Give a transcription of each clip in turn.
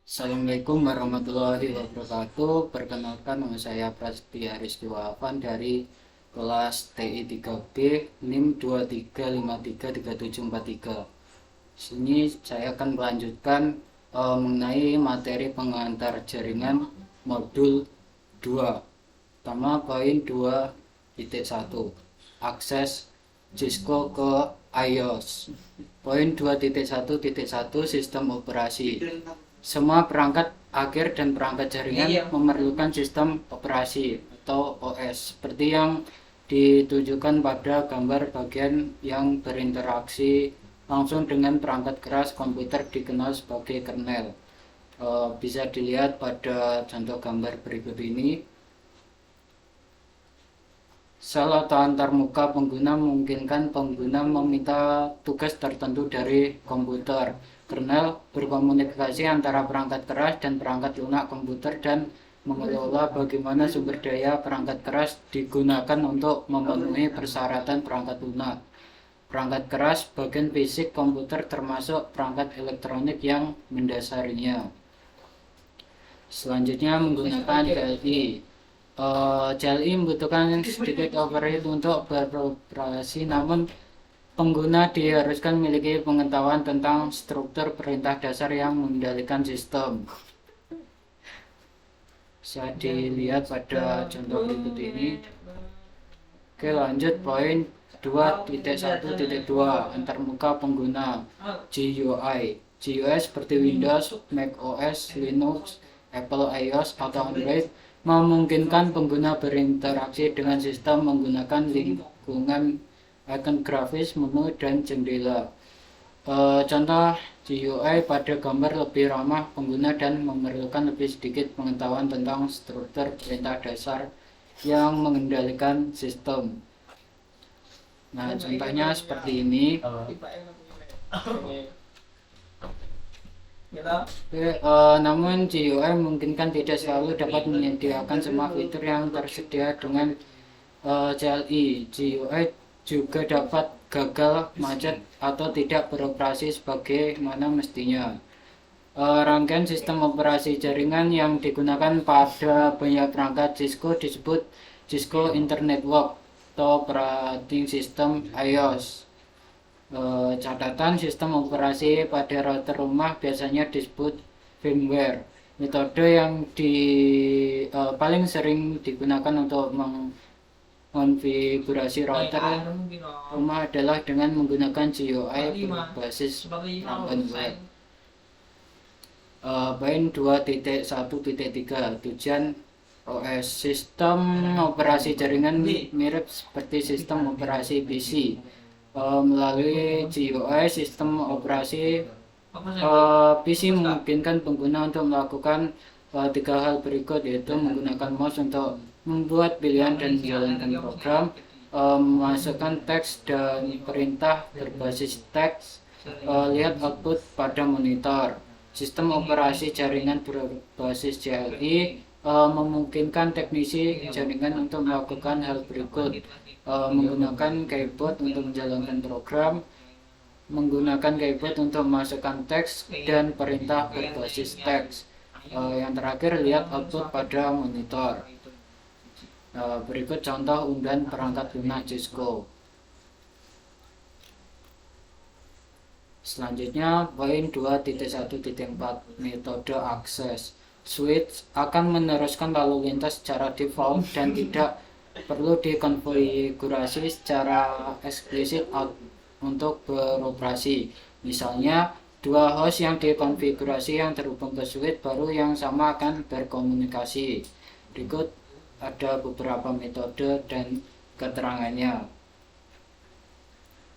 Assalamualaikum warahmatullahi wabarakatuh. Perkenalkan, nama saya Prasetya Rizky Wafan dari kelas TI 3B NIM 23533743. Sini saya akan melanjutkan mengenai materi pengantar jaringan modul 2. Pertama, poin 2.1, akses Cisco ke iOS. Poin 2.1.1, sistem operasi. Semua perangkat akhir dan perangkat jaringan memerlukan sistem operasi atau OS, seperti yang ditunjukkan pada gambar bagian yang berinteraksi langsung dengan perangkat keras komputer dikenal sebagai kernel. Bisa dilihat pada contoh gambar berikut ini. Sel atau antarmuka pengguna memungkinkan pengguna meminta tugas tertentu dari komputer. Kernel berkomunikasi antara perangkat keras dan perangkat lunak komputer dan mengelola bagaimana sumber daya perangkat keras digunakan untuk memenuhi persyaratan perangkat lunak. Perangkat keras bagian fisik komputer termasuk perangkat elektronik yang mendasarinya. Selanjutnya menggunakan CLI. CLI membutuhkan sedikit overhead untuk beroperasi, namun pengguna diharuskan memiliki pengetahuan tentang struktur perintah dasar yang mengendalikan sistem. Bisa dilihat pada contoh berikut ini. Oke, lanjut poin 2.1.2, antarmuka pengguna GUI. GUI seperti Windows, Mac OS, Linux, Apple iOS atau Android memungkinkan pengguna berinteraksi dengan sistem menggunakan lingkungan icon grafis, menu, dan jendela. Contoh GUI pada gambar lebih ramah pengguna dan memerlukan lebih sedikit pengetahuan tentang struktur perintah dasar yang mengendalikan sistem. Nah, contohnya seperti ini. Namun GUI memungkinkan tidak selalu dapat menyediakan semua fitur yang tersedia dengan CLI. GUI juga dapat gagal, macet, atau tidak beroperasi sebagaimana mestinya. Rangkaian sistem operasi jaringan yang digunakan pada banyak perangkat Cisco disebut Cisco Internet Network atau operating system iOS. Catatan, sistem operasi pada router rumah biasanya disebut firmware. Metode yang paling sering digunakan untuk konfigurasi router rumah adalah dengan menggunakan GUI berbasis ransomware. Poin 2.1.3, tujuan OS. Sistem operasi jaringan mirip seperti sistem operasi PC. Melalui GUI, sistem operasi PC memungkinkan pengguna untuk melakukan 3 hal berikut, yaitu menggunakan mouse untuk membuat pilihan dan menjalankan program, memasukkan teks dan perintah berbasis teks, lihat output pada monitor. Sistem operasi jaringan berbasis CLI memungkinkan teknisi jaringan untuk melakukan hal berikut: menggunakan keyboard untuk menjalankan program, menggunakan keyboard untuk memasukkan teks dan perintah berbasis teks. Yang terakhir, lihat output pada monitor. Berikut contoh undangan perangkat lunak Cisco. Selanjutnya poin 2.1.4, metode akses. Switch akan meneruskan lalu lintas secara default dan tidak perlu dikonfigurasi secara eksplisit untuk beroperasi. Misalnya, 2 host yang dikonfigurasi yang terhubung ke switch baru yang sama akan berkomunikasi. Berikut ada beberapa metode dan keterangannya.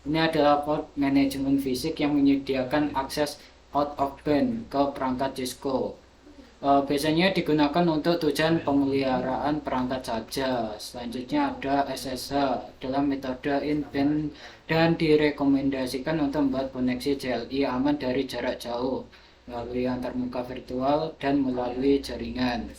Ini adalah port manajemen fisik yang menyediakan akses out of band ke perangkat Cisco. Biasanya digunakan untuk tujuan pemeliharaan perangkat saja. Selanjutnya ada SSH, adalah metode in-band dan direkomendasikan untuk membuat koneksi CLI aman dari jarak jauh melalui antarmuka virtual dan melalui jaringan.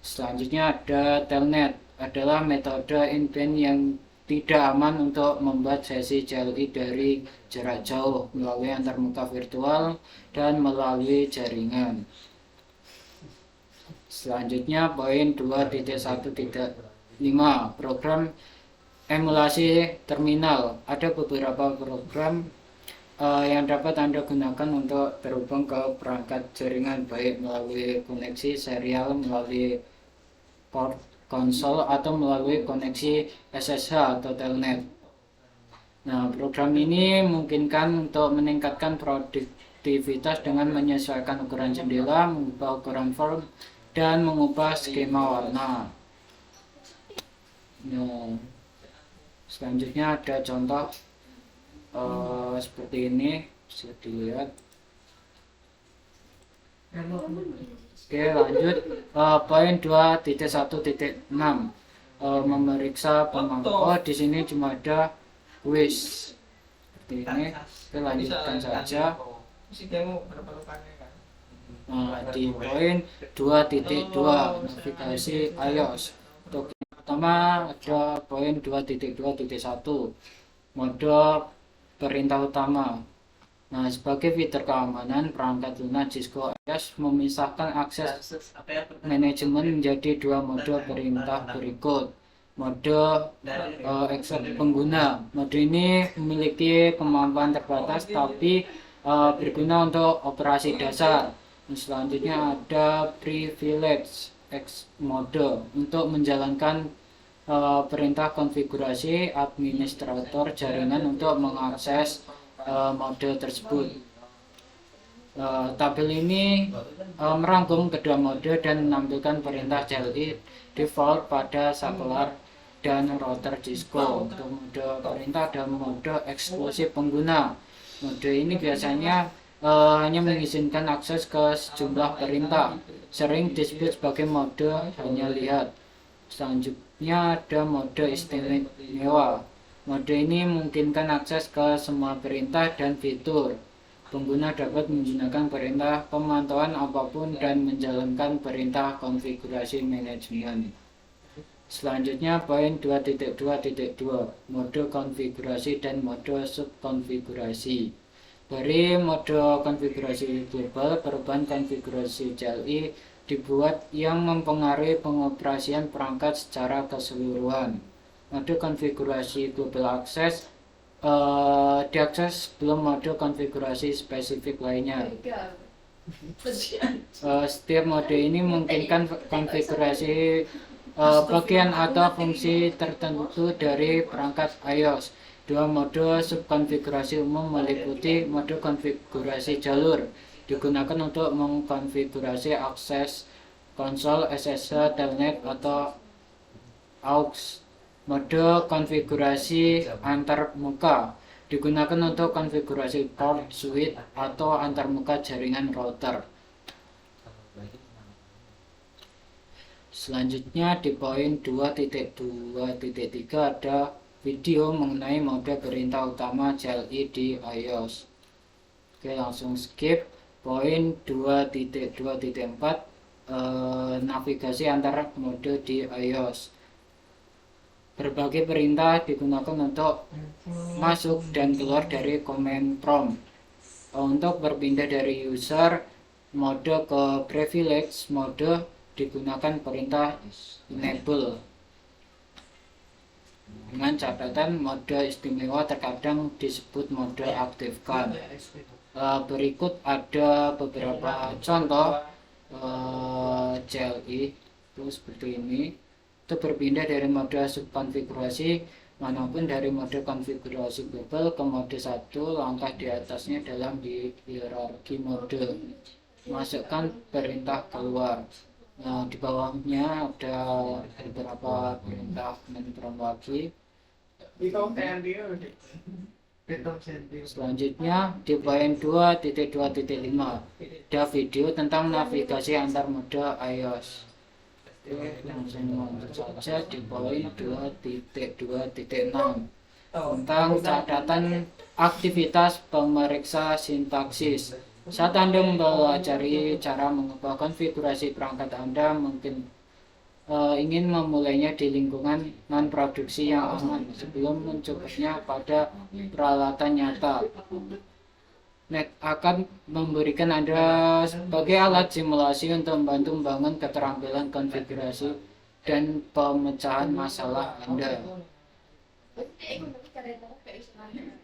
Selanjutnya ada Telnet, adalah metode in-band yang tidak aman untuk membuat sesi CLI dari jarak jauh melalui antarmuka virtual dan melalui jaringan. Selanjutnya poin 2.1.5 program emulasi terminal. Ada beberapa program yang dapat Anda gunakan untuk terhubung ke perangkat jaringan, baik melalui koneksi serial, melalui port konsol, atau melalui koneksi SSH atau telnet. Nah, program ini memungkinkan untuk meningkatkan produktivitas dengan menyesuaikan ukuran jendela, mengubah ukuran form, dan mengubah skema warna. Nah, selanjutnya ada contoh seperti ini, bisa dilihat. Oke, lanjut poin 2.1.6 memeriksa pemantau. Di sini cuma ada quiz seperti ini. Oke, lanjutkan saja. Di poin 2.2 navigasi iOS. Untuk yang pertama ada poin 2.2.1 mode perintah utama. Nah, sebagai fitur keamanan, perangkat lunak Cisco iOS memisahkan akses manajemen menjadi dua mode perintah berikut. Mode accept pengguna. Mode ini memiliki kemampuan terbatas tapi berguna untuk operasi dasar. Selanjutnya ada privilege X mode untuk menjalankan perintah konfigurasi administrator jaringan untuk mengakses mode tersebut. Tabel ini merangkum kedua mode dan menampilkan perintah CLI default pada saklar dan router Cisco. Untuk mode perintah dan mode eksklusif pengguna. Mode ini biasanya hanya mengizinkan akses ke sejumlah perintah, sering disebut sebagai mode hanya lihat. Selanjutnya ada mode istimewa. Mode ini memungkinkan akses ke semua perintah dan fitur. Pengguna dapat menggunakan perintah pemantauan apapun dan menjalankan perintah konfigurasi manajemen. Selanjutnya poin 2.2.2 mode konfigurasi dan mode subkonfigurasi. Dari mode konfigurasi global, perubahan konfigurasi CLI dibuat yang mempengaruhi pengoperasian perangkat secara keseluruhan. Mode konfigurasi global access diakses sebelum mode konfigurasi spesifik lainnya. Setiap mode ini memungkinkan konfigurasi bagian atau fungsi tertentu dari perangkat iOS. Dua mode subkonfigurasi umum meliputi mode konfigurasi jalur, digunakan untuk mengkonfigurasi akses konsol, SSH, telnet, atau AUX. Mode konfigurasi antarmuka digunakan untuk konfigurasi port switch atau antarmuka jaringan router. Selanjutnya di poin 2.2.3 ada video mengenai mode perintah utama CLI di iOS. Oke, langsung skip. Poin 2.2.4 navigasi antar mode di iOS. Berbagai perintah digunakan untuk masuk dan keluar dari command prompt. Untuk berpindah dari user mode ke privilege mode digunakan perintah enable. Dengan catatan mode istimewa terkadang disebut mode aktifkan. Berikut ada beberapa contoh CLI itu seperti ini. Untuk berpindah dari mode subkonfigurasi manapun dari mode konfigurasi global ke mode 1, langkah di atasnya dalam di hierarki mode. Masukkan perintah keluar. Nah, di bawahnya ada beberapa perintah mentor lagi. Selanjutnya di poin 2.2.5 ada video tentang navigasi antar mode iOS. Oke, langsung lanjut saja di poin 2.2.6 tentang catatan aktivitas pemeriksa sintaksis. Saat Anda mempelajari cara mengubah konfigurasi perangkat Anda, mungkin ingin memulainya di lingkungan non-produksi yang aman sebelum mencobanya pada peralatan nyata. Net akan memberikan Anda sebagai alat simulasi untuk membantu membangun keterampilan konfigurasi dan pemecahan masalah Anda.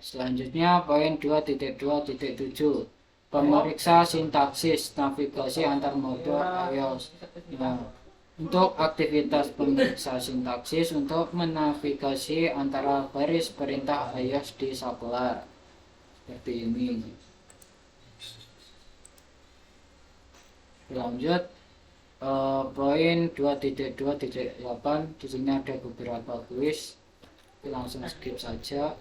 Selanjutnya poin 2.2.7 pemeriksa sintaksis navigasi antar mode iOS. Nah, untuk aktivitas pemeriksa sintaksis untuk menavigasi antara baris perintah iOS di Saplar seperti ini. Lanjut poin 2.2.8 di sini ada beberapa kuis, langsung skip saja.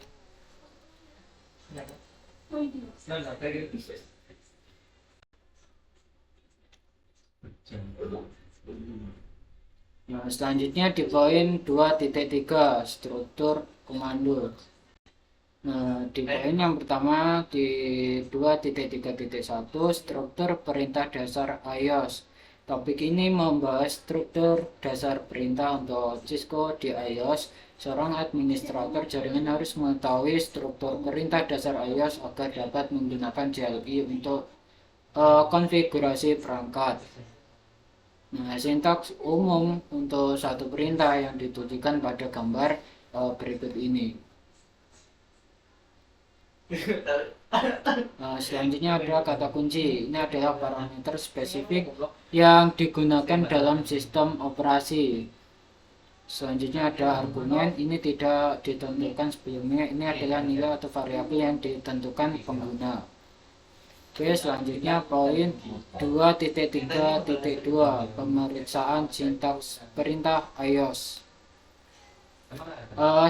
Nah, selanjutnya di poin 2.3 struktur komando. Nah, di poin yang pertama di 2.3.1 struktur perintah dasar iOS. Topik ini membahas struktur dasar perintah untuk Cisco di iOS. Seorang administrator jaringan harus mengetahui struktur perintah dasar iOS agar dapat menggunakan CLI untuk konfigurasi perangkat. Nah, sintaks umum untuk satu perintah yang ditunjukkan pada gambar berikut ini. Selanjutnya ada kata kunci. Ini adalah parameter spesifik yang digunakan dalam sistem operasi. Selanjutnya ada argumen. Ini tidak ditentukan sebelumnya. Ini adalah nilai atau variabel yang ditentukan pengguna. Oke, selanjutnya poin 2.3.2 pemeriksaan sintaks perintah iOS.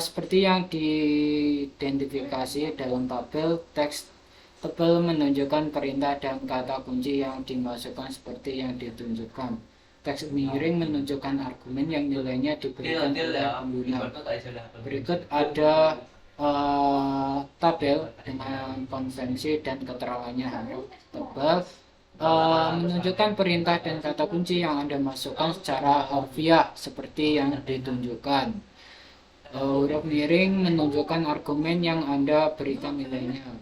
Seperti yang diidentifikasi dalam tabel, teks tebal menunjukkan perintah dan kata kunci yang dimasukkan seperti yang ditunjukkan. Teks miring menunjukkan argumen yang nilainya diberikan oleh pengguna. Berikut ada tabel dengan konvensi dan keterangannya. Tebal menunjukkan perintah dan kata kunci yang Anda masukkan secara harfiah seperti yang ditunjukkan. Huruf miring menunjukkan argumen yang Anda berikan nilainya.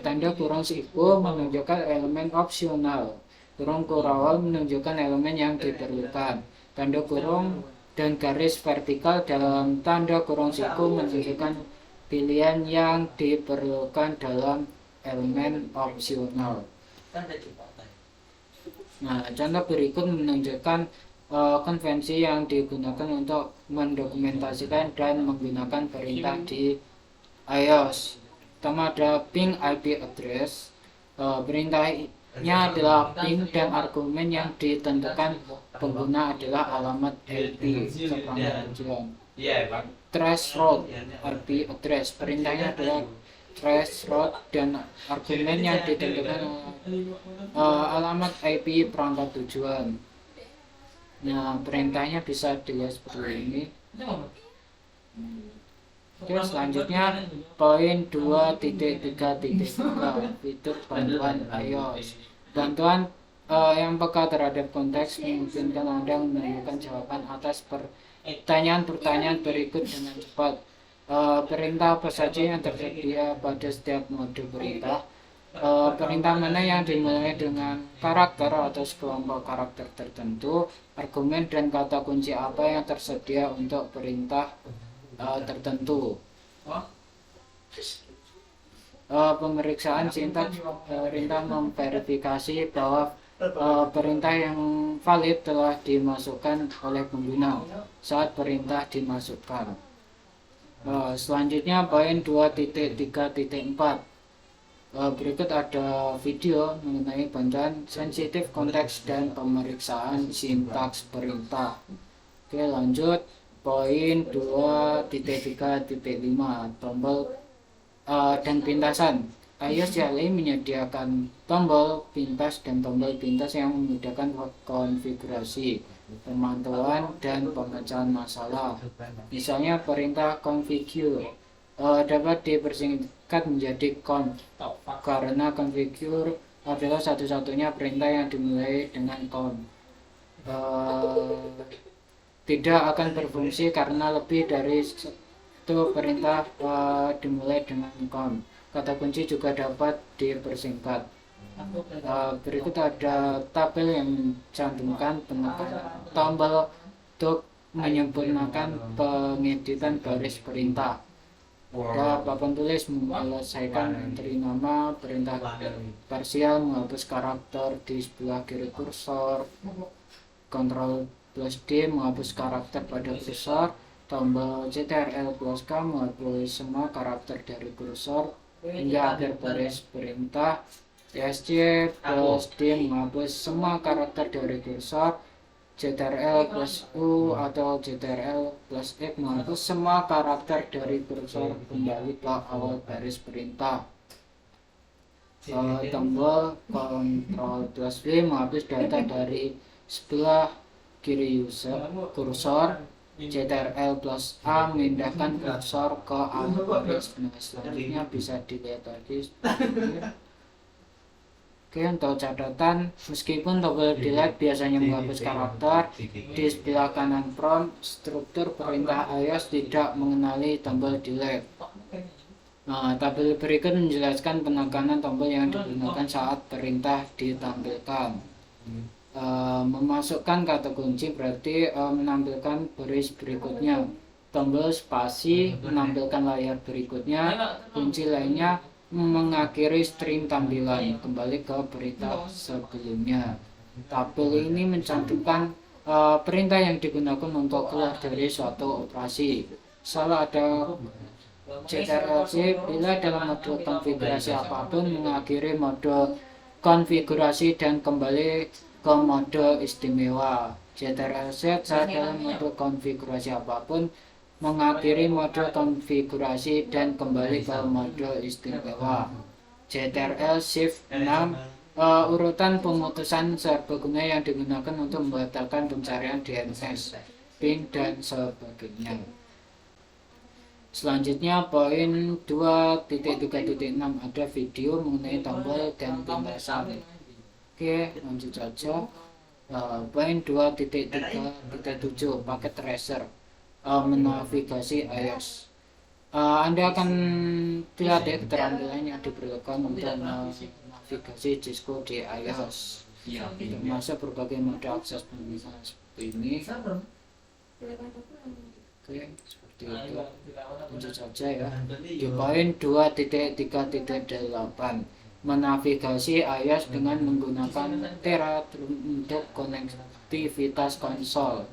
Tanda kurung siku menunjukkan elemen opsional. Kurung kurawal menunjukkan elemen yang diperlukan. Tanda kurung dan garis vertikal dalam tanda kurung siku menunjukkan pilihan yang diperlukan dalam elemen opsional. Nah, contoh berikut menunjukkan konvensi yang digunakan untuk mendokumentasikan dan menggunakan perintah di iOS. Pertama ada ping IP address. Perintahnya adalah ping dan argumen yang ditentukan pengguna adalah alamat IP seperangkat tujuan. Threshold IP address. Perintahnya adalah threshold dan argumen yang ditentukan alamat IP perangkat tujuan. Nah, perintahnya bisa dilihat seperti ini. Oke, selanjutnya poin 2.3.3 fitur bantuan iOS. Bantuan yang peka terhadap konteks memungkinkan Anda menemukan jawaban atas pertanyaan-pertanyaan berikut dengan cepat. Perintah apa saja yang tersedia pada setiap mode perintah? Perintah mana yang dimulai dengan karakter atau sekelompok karakter tertentu, argumen dan kata kunci apa yang tersedia untuk perintah tertentu. Pemeriksaan sintaks perintah memverifikasi bahwa perintah yang valid telah dimasukkan oleh pengguna saat perintah dimasukkan. Selanjutnya poin 2.3.4. Berikut ada video mengenai bantuan sensitif konteks dan pemeriksaan sintaks perintah. Oke, lanjut poin 2.3.5 tombol dan pintasan. iOS CLI menyediakan tombol pintas dan tombol pintas yang memudahkan konfigurasi, pemantauan, dan pemecahan masalah. Misalnya perintah configure dapat dipersingkat menjadi conf karena configure adalah satu-satunya perintah yang dimulai dengan conf. tidak akan berfungsi karena lebih dari satu perintah dimulai dengan com. Kata kunci juga dapat dipersingkat. Berikut ada tabel yang mencantumkan penekanan tombol untuk menyempurnakan pengeditan baris perintah. Ada papan tulis menyelesaikan entry nama, perintah parsial, menghapus karakter di sebelah kiri kursor, Ctrl plus D menghapus karakter pada kursor, tombol Ctrl plus K menghapus semua karakter dari kursor hingga akhir baris perintah, ESC plus D menghapus semua karakter dari kursor, Ctrl plus U atau Ctrl plus X menghapus semua karakter dari kursor kembali ke awal baris perintah. Tombol Ctrl plus V menghapus data dari sebelah kiri kursor. Ctrl plus A memindahkan kursor ke awal baris. Selanjutnya bisa dilihat lagi. Oke, untuk catatan, meskipun tombol delete biasanya menghapus karakter, di sebelah kanan prompt, struktur perintah iOS tidak mengenali tombol delete. Tabel berikut menjelaskan penekanan tombol yang digunakan saat perintah ditampilkan. Memasukkan kata kunci berarti menampilkan baris berikutnya. Tombol spasi menampilkan layar berikutnya. Kunci lainnya mengakhiri string tampilan, kembali ke perintah sebelumnya. Tabel ini mencantumkan perintah yang digunakan untuk keluar dari suatu operasi. Salah ada Ctrl+C bila dalam mode konfigurasi apapun mengakhiri mode konfigurasi dan kembali ke mode istimewa. Ctrl+Z saat dalam mode konfigurasi apapun mengakhiri mode konfigurasi dan kembali ke mode istimewa. Ctrl+Shift+6 urutan pemutusan serbaguna yang digunakan untuk membatalkan pencarian DNS, ping dan sebagainya. Selanjutnya poin 2.3.6 ada video mengenai tombol dan pintasan. Oke, lanjut saja. Poin 2.3.7 paket tracer menavigasi iOS. Anda akan lihat ya keterampilan yang diperlukan untuk menavigasi Cisco di iOS, termasuk berbagai mode akses penggunaan seperti ini. Oke, seperti itu. Lanjut saja ya. Di poin 2.3.8 menavigasi iOS dengan menggunakan Tera untuk konektivitas konsol.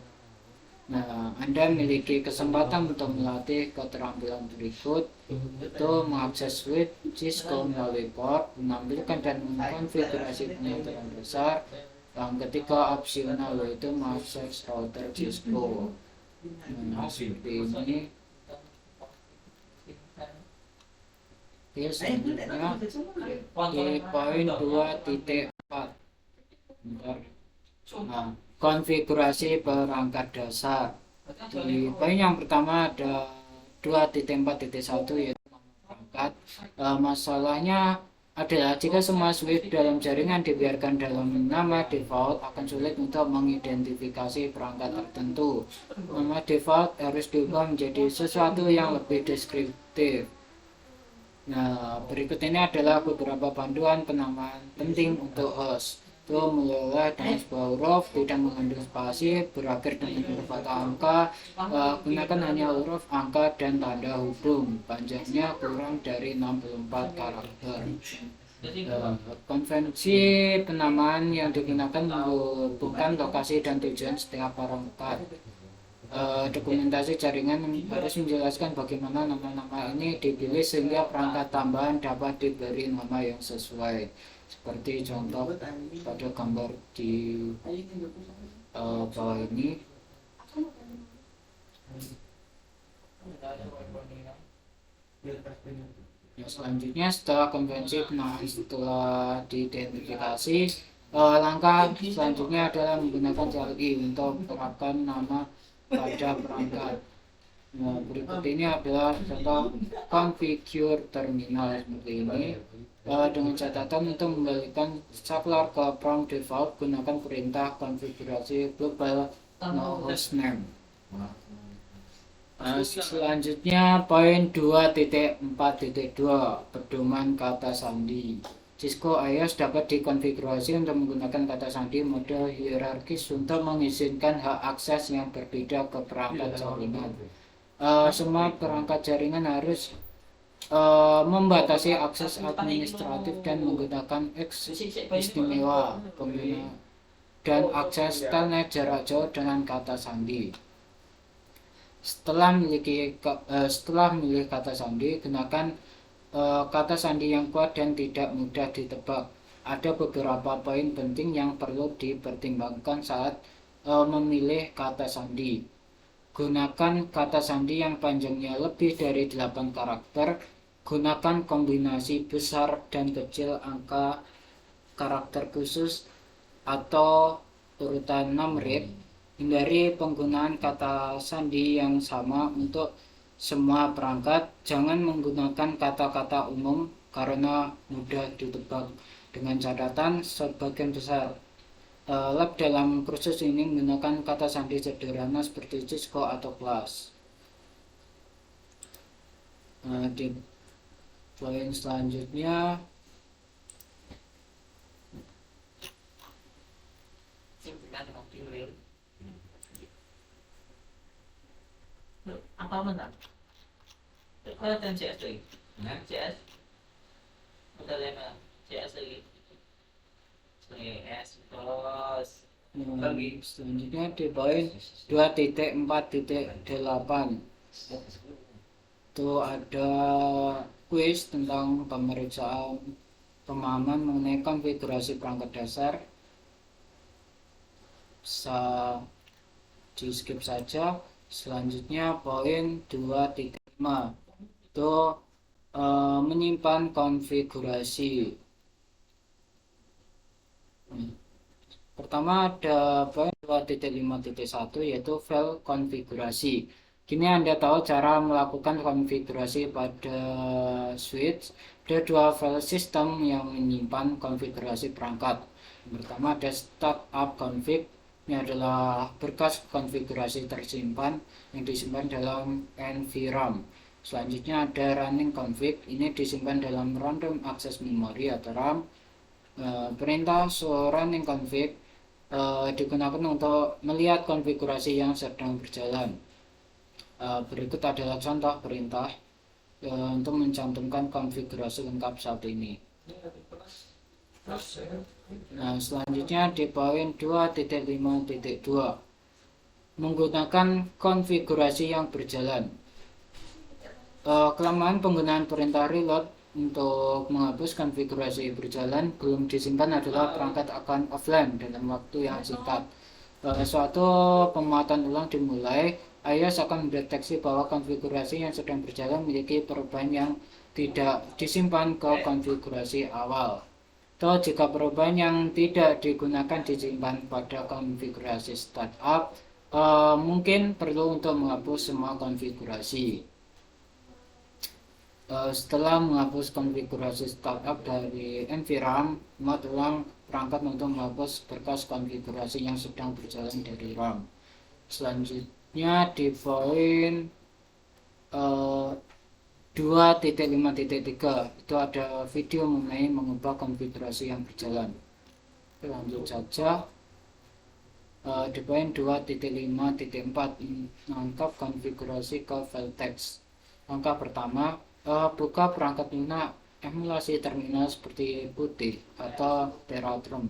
Anda memiliki kesempatan untuk melatih keterampilan berikut, yaitu mengakses switch Cisco melalui port, menampilkan dan mengkonfigurasi pengaturan dasar. Yang ketiga opsional yaitu mengakses router Cisco. Seperti ini. Oke, selanjutnya di poin 2.4 konfigurasi perangkat dasar. Di poin yang pertama ada 2.4.1 yaitu perangkat. Masalahnya adalah jika semua switch dalam jaringan dibiarkan dalam nama default, akan sulit untuk mengidentifikasi perangkat tertentu. Nama default harus diubah menjadi sesuatu yang lebih deskriptif. Berikut ini adalah beberapa panduan penamaan penting untuk host. Itu mulai dengan sebuah huruf, tidak mengandung spasi, berakhir dengan huruf atau angka, gunakan hanya huruf, angka, dan tanda hubung. Panjangnya kurang dari 64 karakter. Konvensi penamaan yang digunakan menghubungkan lokasi dan tujuan setiap perangkat. Dokumentasi jaringan harus menjelaskan bagaimana nama-nama ini dipilih sehingga perangkat tambahan dapat diberi nama yang sesuai. Seperti contoh pada gambar di bawah ini. Selanjutnya setelah konvensi penamaan setelah diidentifikasi, langkah selanjutnya adalah menggunakan CLI untuk menerapkan nama pada perangkat. Berikut ini adalah contoh configure terminal seperti ini. Dengan catatan untuk mengembalikan saklar ke prompt default, gunakan perintah konfigurasi global no hostname. Selanjutnya poin 2.4.2 pedoman kata sandi. Cisco iOS dapat dikonfigurasi untuk menggunakan kata sandi mode hierarkis untuk mengizinkan hak akses yang berbeda ke perangkat jaringan. Semua perangkat jaringan harus membatasi akses administratif dan menggunakan X istimewa pengguna dan akses telnet jarak jauh dengan kata sandi. Setelah milih kata sandi, gunakan kata sandi yang kuat dan tidak mudah ditebak. Ada beberapa poin penting yang perlu dipertimbangkan saat memilih kata sandi. Gunakan kata sandi yang panjangnya lebih dari 8 karakter. Gunakan kombinasi besar dan kecil angka karakter khusus atau urutan numeric. Hindari penggunaan kata sandi yang sama untuk semua perangkat. Jangan menggunakan kata-kata umum karena mudah ditebak. Dengan catatan, sebagian besar lab dalam kursus ini menggunakan kata sandi sederhana seperti Cisco atau kelas. Di poin selanjutnya, apa mana? Kalau dan CS lagi, CS, udah lama CS lagi, CS terus. Selanjutnya di poin 2.4.8 itu ada kuis tentang pemeriksaan pemahaman mengenai konfigurasi perangkat dasar. Bisa di skip saja. Selanjutnya poin 2.5 itu menyimpan konfigurasi. Pertama ada poin 2.5.1 yaitu file konfigurasi. Kini Anda tahu cara melakukan konfigurasi pada switch. Ada dua file sistem yang menyimpan konfigurasi perangkat. Yang pertama ada startup config. Ini adalah berkas konfigurasi tersimpan yang disimpan dalam NVRAM. Selanjutnya ada running config. Ini disimpan dalam random access memory atau RAM. Perintah running config digunakan untuk melihat konfigurasi yang sedang berjalan. Berikut adalah contoh perintah untuk mencantumkan konfigurasi lengkap saat ini. Nah, selanjutnya di poin 2.5.2 menggunakan konfigurasi yang berjalan. Kelemahan penggunaan perintah reload untuk menghapus konfigurasi berjalan belum disimpan adalah perangkat akan offline dalam waktu yang singkat. Suatu pemuatan ulang dimulai, iOS akan mendeteksi bahwa konfigurasi yang sedang berjalan memiliki perubahan yang tidak disimpan ke konfigurasi awal. Atau jika perubahan yang tidak digunakan disimpan pada konfigurasi startup, mungkin perlu untuk menghapus semua konfigurasi. Setelah menghapus konfigurasi startup dari NVRAM, muat ulang perangkat untuk menghapus berkas konfigurasi yang sedang berjalan dari RAM. Selanjutnya di poin 2.5.3 itu ada video mengenai mengubah konfigurasi yang berjalan. Lanjut saja. Di poin 2.5.4 menangkap konfigurasi ke file text. Langkah pertama, buka perangkat lunak emulasi terminal seperti putih atau Teratron.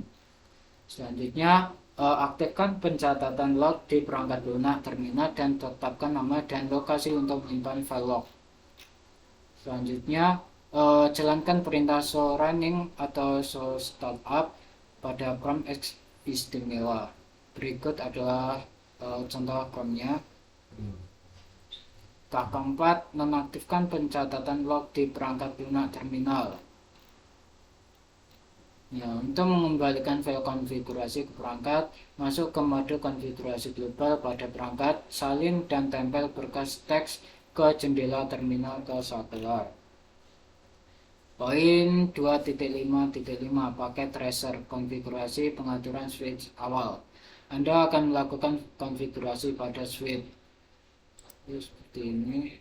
Selanjutnya, aktifkan pencatatan log di perangkat lunak terminal dan tetapkan nama dan lokasi untuk menyimpan file log. Selanjutnya, jalankan perintah show running atau show startup pada prompt X istimewa. Berikut adalah contoh prompt-nya. Tahap keempat, nonaktifkan pencatatan log di perangkat lunak terminal. Ya, untuk mengembalikan file konfigurasi ke perangkat, masuk ke mode konfigurasi global pada perangkat, salin dan tempel berkas teks ke jendela terminal ke sakelar. Poin 2.5.5 pakai tracer konfigurasi pengaturan switch awal. Anda akan melakukan konfigurasi pada switch seperti ini.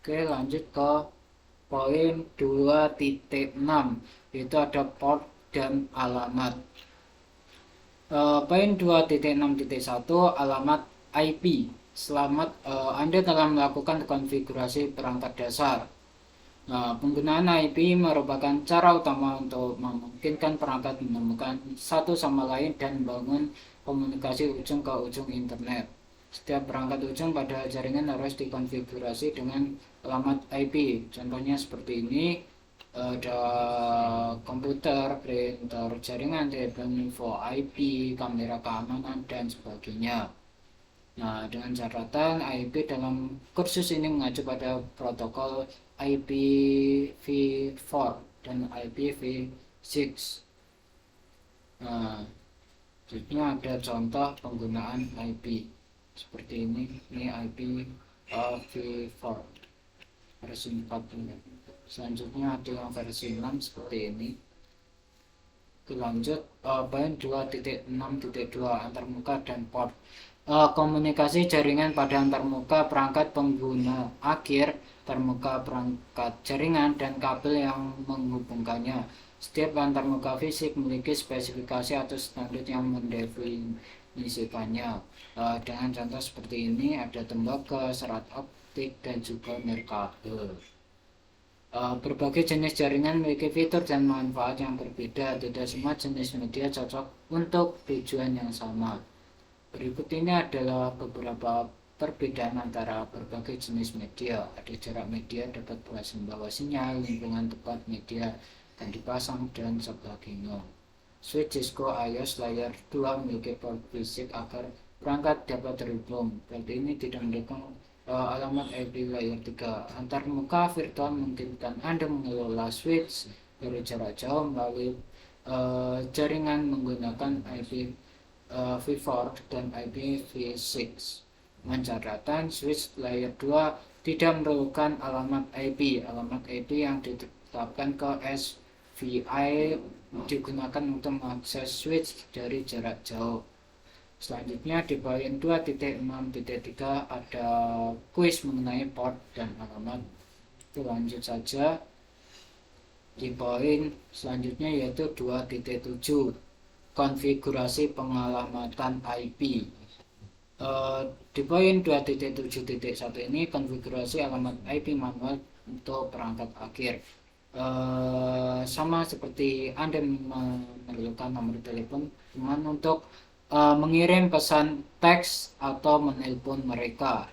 Oke, lanjut ke poin 2.6, yaitu ada port dan alamat. Poin 2.6.1 alamat IP. Selamat Anda telah melakukan konfigurasi perangkat dasar. Nah, penggunaan IP merupakan cara utama untuk memungkinkan perangkat menemukan satu sama lain dan membangun komunikasi ujung ke ujung internet. Setiap perangkat ujung pada jaringan harus dikonfigurasi dengan alamat IP. Contohnya seperti ini, ada komputer, printer, jaringan, telepon, info IP, kamera keamanan, dan sebagainya. Nah, dengan catatan IP dalam kursus ini mengacu pada protokol IPv4 dan IPv6. Nah, jadi ada contoh penggunaan IP seperti ini IPv4 versi 4. Selanjutnya ada yang versi 6 seperti ini. Lanjut poin 2.6.2 antarmuka dan port. Komunikasi jaringan pada antarmuka perangkat pengguna akhir, termuka perangkat jaringan, dan kabel yang menghubungkannya. Setiap antarmuka fisik memiliki spesifikasi atau standar yang mendefinisikannya. Dengan contoh seperti ini, ada tembaga, serat optik, dan juga nirkabel. Berbagai jenis jaringan memiliki fitur dan manfaat yang berbeda. Tidak semua jenis media cocok untuk tujuan yang sama. Berikut ini adalah beberapa perbedaan antara berbagai jenis media. Ada jarak media, dapat berhasil membawa sinyal, lingkungan tepat media dan dipasang, dan sebagainya. Switch Cisco iOS Layer 2 memiliki port fisik agar perangkat dapat terhubung. Port ini tidak mendukung alamat IP Layer 3. Antarmuka virtual memungkinkan Anda mengelola switch dari jarak jauh melalui jaringan menggunakan IPv4 dan IPv6. Dengan switch layer 2 tidak memerlukan alamat IP. Alamat IP yang ditetapkan ke SVI digunakan untuk mengakses switch dari jarak jauh. Selanjutnya di poin 2.6.3 ada kuis mengenai port dan alamat. Itu lanjut saja di poin selanjutnya, yaitu 2.7 konfigurasi pengalamatan IP. Di poin 2.7.1 ini konfigurasi alamat IP manual untuk perangkat akhir. Sama seperti Anda memerlukan nomor telepon teman untuk mengirim pesan teks atau menelpon mereka.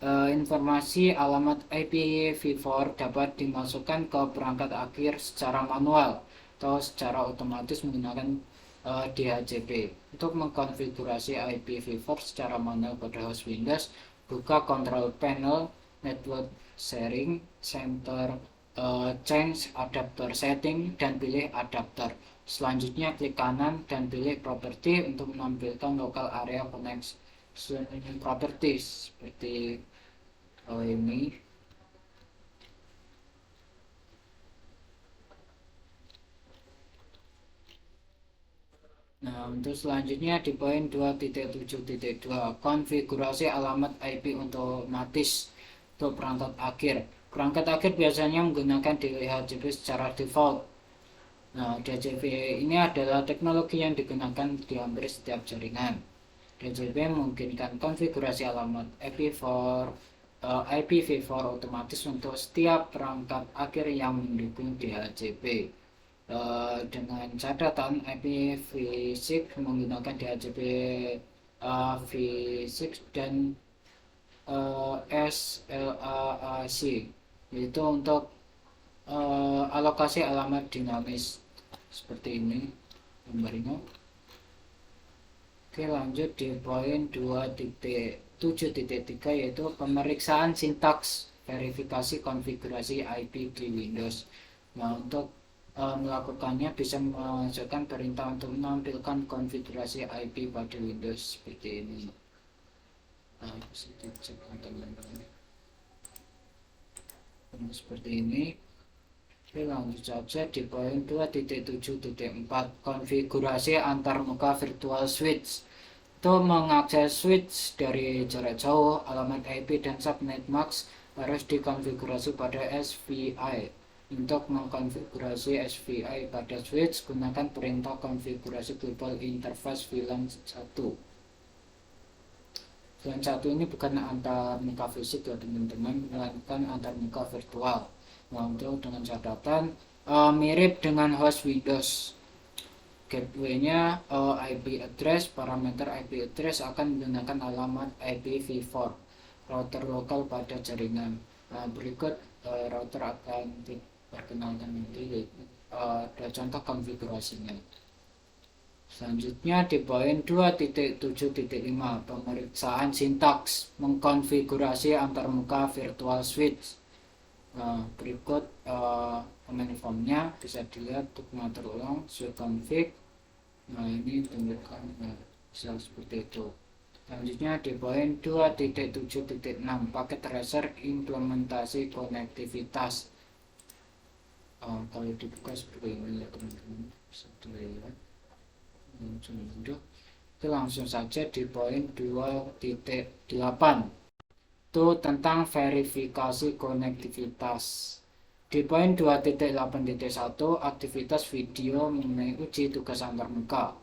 Informasi alamat IPv4 dapat dimasukkan ke perangkat akhir secara manual atau secara otomatis menggunakan DHCP. Untuk mengkonfigurasi IPv4 secara manual pada host Windows, buka Control Panel, Network Sharing, Center, Change Adapter Setting, dan pilih Adapter. Selanjutnya klik kanan dan pilih Property untuk menampilkan Local Area Connection Properties seperti ini. Nah, untuk selanjutnya di poin 2.7.2 konfigurasi alamat IP otomatis untuk perangkat akhir. Perangkat akhir biasanya menggunakan DHCP secara default. Nah, DHCP ini adalah teknologi yang digunakan di hampir setiap jaringan. DHCP memungkinkan konfigurasi alamat IPv4 otomatis untuk setiap perangkat akhir yang mendukung DHCP. Dengan catatan IPv6 menggunakan DHCP v6 dan SLAAC, yaitu untuk alokasi alamat dinamis seperti ini gambarnya. Oke, lanjut di poin 2.7.3 yaitu pemeriksaan sintaks verifikasi konfigurasi IP di Windows. Nah, untuk melakukannya bisa memasukkan perintah untuk menampilkan konfigurasi IP pada Windows seperti ini. Seperti ini. Oke, lanjut saja di poin 2.7.4 konfigurasi antarmuka virtual switch. Untuk mengakses switch dari jarak jauh, alamat IP dan subnet max harus dikonfigurasi pada SVI. Untuk mengkonfigurasi SVI pada switch, gunakan perintah konfigurasi global interface VLAN 1. VLAN 1 ini bukan antar muka fisik ya teman-teman, melainkan antar muka virtual. Nah, untuk dengan catatan mirip dengan host Windows. Gateway-nya IP address, parameter IP address akan menggunakan alamat IPv4 router lokal pada jaringan. Berikut router akan diperkenalkan nanti, ada contoh konfigurasinya. Selanjutnya di poin 2.7.5 pemeriksaan sintaks mengkonfigurasi antarmuka virtual switch. Berikut command formnya bisa dilihat untuk mengatur ulang switch config. Ini tunjukkan bisa seperti itu. Selanjutnya di poin 2.7.6 paket tracer implementasi konektivitas. Kalau dibuka seperti ini ya teman-teman, bisa dilihat langsung mudah. Kita langsung saja di poin 2.8 itu tentang verifikasi konektivitas. Di poin 2.8.1 aktivitas video mengenai uji tugas antarmuka.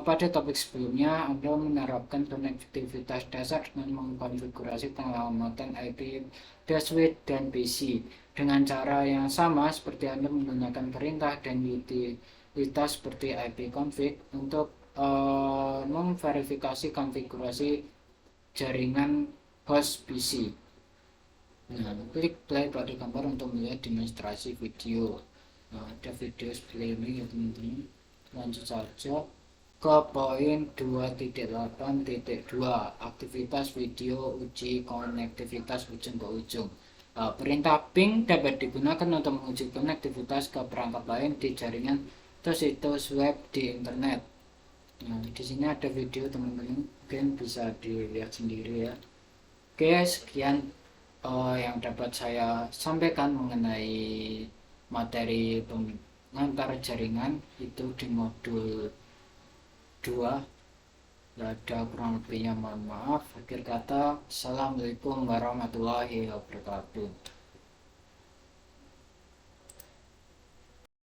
Pada topik sebelumnya, Anda menerapkan konektivitas dasar dengan mengkonfigurasi penyelamatan IP switch dan PC dengan cara yang sama seperti Anda menggunakan perintah dan utilitas seperti ipconfig untuk memverifikasi konfigurasi jaringan host PC. Nah, klik play pada gambar untuk melihat demonstrasi video. Ada video seperti ini ya teman-teman. Lanjut saja ke poin 2.8.2 aktivitas video uji konektivitas ujung ke ujung. Perintah ping dapat digunakan untuk menguji konektivitas ke perangkat lain di jaringan atau situs web di internet. Nah, di sini ada video teman-teman, mungkin bisa dilihat sendiri ya. Oke, sekian yang dapat saya sampaikan mengenai materi pengantar jaringan itu di modul 2. Ada kurang lebihnya mohon maaf. Akhir kata, assalamualaikum warahmatullahi wabarakatuh.